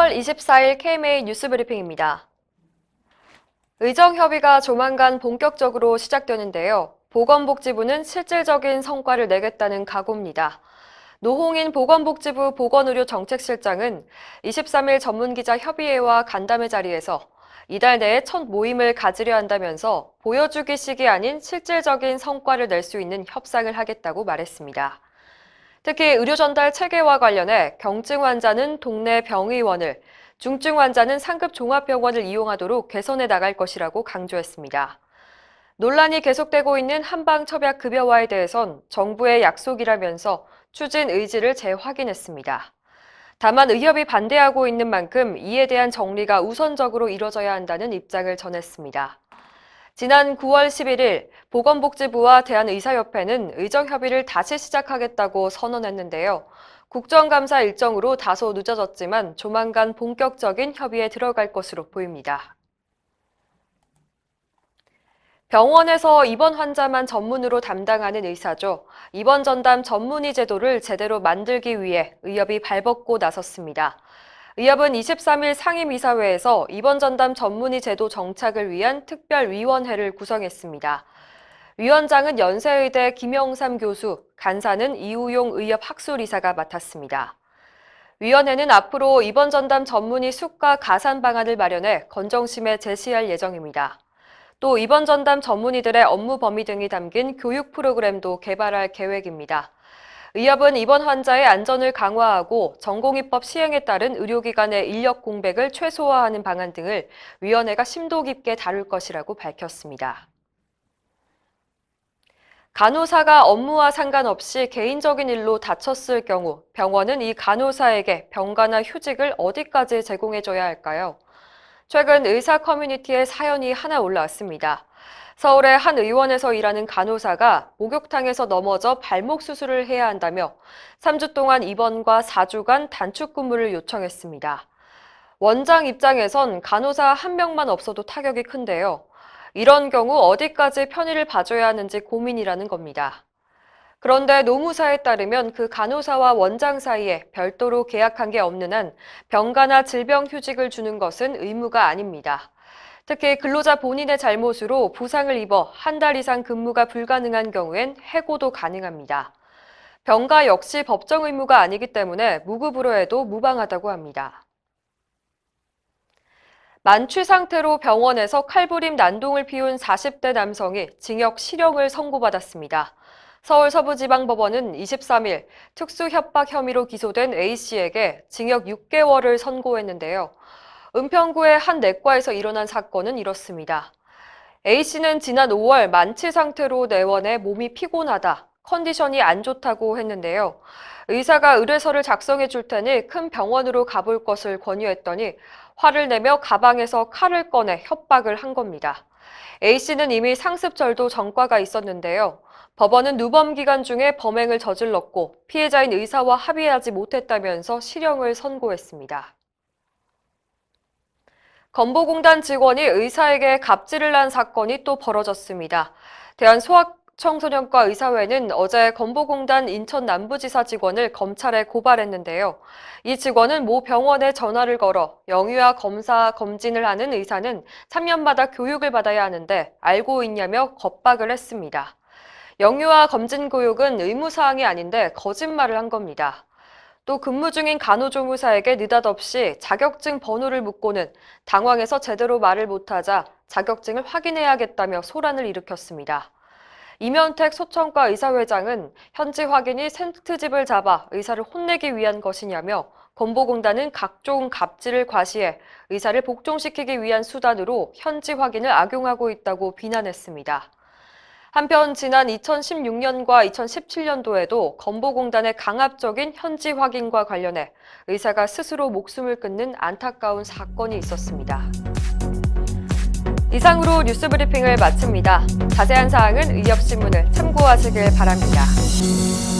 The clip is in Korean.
5월 24일 KMA 뉴스브리핑입니다. 의정협의가 조만간 본격적으로 시작되는데요. 보건복지부는 실질적인 성과를 내겠다는 각오입니다. 노홍인 보건복지부 보건의료정책실장은 23일 전문기자 협의회와 간담회 자리에서 이달 내에 첫 모임을 가지려 한다면서 보여주기식이 아닌 실질적인 성과를 낼 수 있는 협상을 하겠다고 말했습니다. 특히 의료 전달 체계와 관련해 경증 환자는 동네 병의원을, 중증 환자는 상급 종합병원을 이용하도록 개선해 나갈 것이라고 강조했습니다. 논란이 계속되고 있는 한방첩약급여화에 대해선 정부의 약속이라면서 추진 의지를 재확인했습니다. 다만 의협이 반대하고 있는 만큼 이에 대한 정리가 우선적으로 이뤄져야 한다는 입장을 전했습니다. 지난 9월 11일 보건복지부와 대한의사협회는 의정협의를 다시 시작하겠다고 선언했는데요. 국정감사 일정으로 다소 늦어졌지만 조만간 본격적인 협의에 들어갈 것으로 보입니다. 병원에서 입원 환자만 전문으로 담당하는 의사죠. 입원 전담 전문의 제도를 제대로 만들기 위해 의협이 발벗고 나섰습니다. 의협은 23일 상임이사회에서 입원 전담 전문의 제도 정착을 위한 특별위원회를 구성했습니다. 위원장은 연세의대 김영삼 교수, 간사는 이우용 의협 학술이사가 맡았습니다. 위원회는 앞으로 입원 전담 전문의 수가 가산 방안을 마련해 건정심에 제시할 예정입니다. 또 입원 전담 전문의들의 업무 범위 등이 담긴 교육 프로그램도 개발할 계획입니다. 의협은 입원 환자의 안전을 강화하고 전공의법 시행에 따른 의료기관의 인력 공백을 최소화하는 방안 등을 위원회가 심도 깊게 다룰 것이라고 밝혔습니다. 간호사가 업무와 상관없이 개인적인 일로 다쳤을 경우 병원은 이 간호사에게 병가나 휴직을 어디까지 제공해줘야 할까요? 최근 의사 커뮤니티에 사연이 하나 올라왔습니다. 서울의 한 의원에서 일하는 간호사가 목욕탕에서 넘어져 발목 수술을 해야 한다며 3주 동안 입원과 4주간 단축 근무를 요청했습니다. 원장 입장에선 간호사 한 명만 없어도 타격이 큰데요. 이런 경우 어디까지 편의를 봐줘야 하는지 고민이라는 겁니다. 그런데 노무사에 따르면 그 간호사와 원장 사이에 별도로 계약한 게 없는 한 병가나 질병 휴직을 주는 것은 의무가 아닙니다. 특히 근로자 본인의 잘못으로 부상을 입어 한 달 이상 근무가 불가능한 경우엔 해고도 가능합니다. 병가 역시 법정 의무가 아니기 때문에 무급으로 해도 무방하다고 합니다. 만취 상태로 병원에서 칼부림 난동을 피운 40대 남성이 징역 실형을 선고받았습니다. 서울 서부지방법원은 23일 특수협박 혐의로 기소된 A씨에게 징역 6개월을 선고했는데요. 은평구의 한 내과에서 일어난 사건은 이렇습니다. A씨는 지난 5월 만취 상태로 내원해 몸이 피곤하다, 컨디션이 안 좋다고 했는데요. 의사가 의뢰서를 작성해 줄 테니 큰 병원으로 가볼 것을 권유했더니 화를 내며 가방에서 칼을 꺼내 협박을 한 겁니다. A씨는 이미 상습절도 전과가 있었는데요. 법원은 누범 기간 중에 범행을 저질렀고 피해자인 의사와 합의하지 못했다면서 실형을 선고했습니다. 건보공단 직원이 의사에게 갑질을 한 사건이 또 벌어졌습니다. 대한소아청소년과 의사회는 어제 건보공단 인천 남부지사 직원을 검찰에 고발했는데요. 이 직원은 모 병원에 전화를 걸어 영유아 검사 검진을 하는 의사는 3년마다 교육을 받아야 하는데 알고 있냐며 겁박을 했습니다. 영유아 검진 교육은 의무사항이 아닌데 거짓말을 한 겁니다. 또 근무 중인 간호조무사에게 느닷없이 자격증 번호를 묻고는 당황해서 제대로 말을 못하자 자격증을 확인해야겠다며 소란을 일으켰습니다. 이면택 소청과 의사회장은 현지 확인이 센트집을 잡아 의사를 혼내기 위한 것이냐며 건보공단은 각종 갑질을 과시해 의사를 복종시키기 위한 수단으로 현지 확인을 악용하고 있다고 비난했습니다. 한편 지난 2016년과 2017년도에도 건보공단의 강압적인 현지 확인과 관련해 의사가 스스로 목숨을 끊는 안타까운 사건이 있었습니다. 이상으로 뉴스브리핑을 마칩니다. 자세한 사항은 의협신문을 참고하시길 바랍니다.